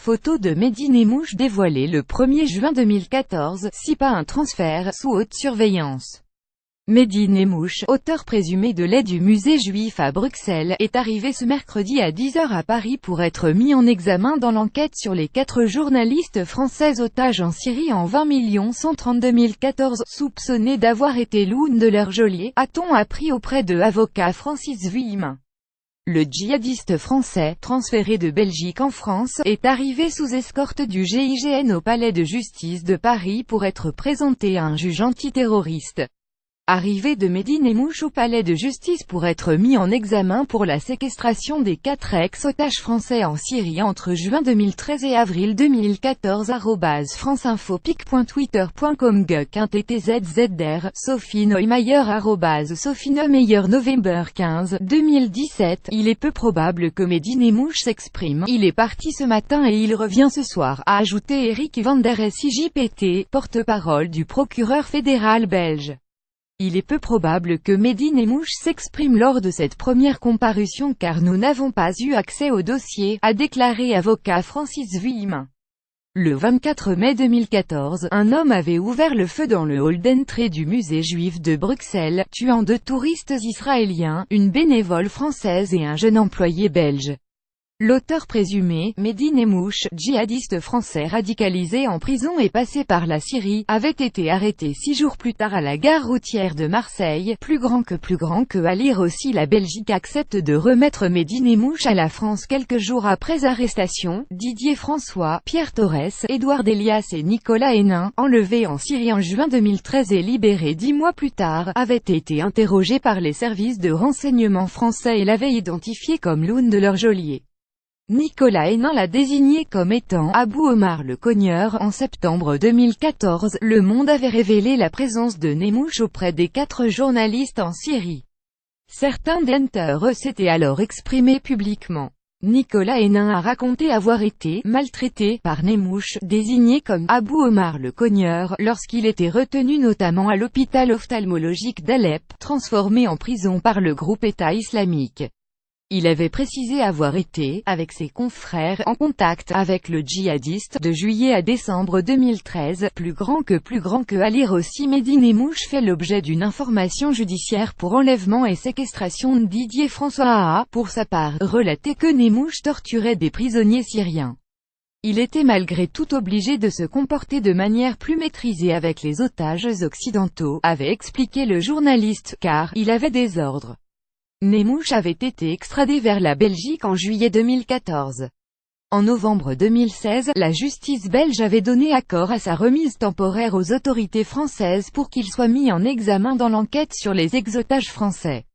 Photo de Mehdi Nemmouche dévoilée le 1er juin 2014, si pas un transfert sous haute surveillance. Mehdi Nemmouche, auteur présumé de l'aide du musée juif à Bruxelles, est arrivé ce mercredi à 10 h à Paris pour être mis en examen dans l'enquête sur les 4 journalistes françaises otages en Syrie en 20 132 2014, soupçonnés d'avoir été l'une de leurs geôliers, a-t-on appris auprès de avocat Francis Vuillemin. Le djihadiste français, transféré de Belgique en France, est arrivé sous escorte du GIGN au palais de justice de Paris pour être présenté à un juge antiterroriste. Arrivée de Mehdi Nemmouche au palais de justice pour être mis en examen pour la séquestration des 4 ex-otages français en Syrie entre juin 2013 et avril 2014. franceinfopic.twitter.com GUC1TTZZR, Sophie Neumayer Sophie Neumayer November 15, 2017. Il est peu probable que Mehdi Nemmouche s'exprime. Il est parti ce matin et il revient ce soir, a ajouté Eric van der SIJPT, porte-parole du procureur fédéral belge. Il est peu probable que Mehdi Nemmouche s'exprime lors de cette première comparution car nous n'avons pas eu accès au dossier, a déclaré avocat Francis Vuillemin. Le 24 mai 2014, un homme avait ouvert le feu dans le hall d'entrée du musée juif de Bruxelles, tuant 2 touristes israéliens, une bénévole française et un jeune employé belge. L'auteur présumé, Mehdi Nemmouche, djihadiste français radicalisé en prison et passé par la Syrie, avait été arrêté 6 jours plus tard à la gare routière de Marseille. Plus grand que à lire aussi la Belgique accepte de remettre Mehdi Nemmouche à la France quelques jours après arrestation. Didier François, Pierre Torres, Édouard Elias et Nicolas Hénin, enlevés en Syrie en juin 2013 et libérés 10 mois plus tard, avaient été interrogés par les services de renseignement français et l'avaient identifié comme l'une de leurs geôliers. Nicolas Hénin l'a désigné comme étant Abou Omar le Cogneur. En septembre 2014, Le Monde avait révélé la présence de Nemmouche auprès des 4 journalistes en Syrie. Certains d'entre eux s'étaient alors exprimés publiquement. Nicolas Hénin a raconté avoir été maltraité par Nemmouche, désigné comme Abou Omar le Cogneur, lorsqu'il était retenu notamment à l'hôpital ophtalmologique d'Alep, transformé en prison par le groupe État islamique. Il avait précisé avoir été, avec ses confrères, en contact avec le djihadiste de juillet à décembre 2013. Plus grand que à lire aussi Mehdi Nemmouche fait l'objet d'une information judiciaire pour enlèvement et séquestration. Didier François a, pour sa part, relaté que Nemmouche torturait des prisonniers syriens. Il était malgré tout obligé de se comporter de manière plus maîtrisée avec les otages occidentaux, avait expliqué le journaliste, car il avait des ordres. Nemmouche avait été extradé vers la Belgique en juillet 2014. En novembre 2016, la justice belge avait donné accord à sa remise temporaire aux autorités françaises pour qu'il soit mis en examen dans l'enquête sur les ex-otages français.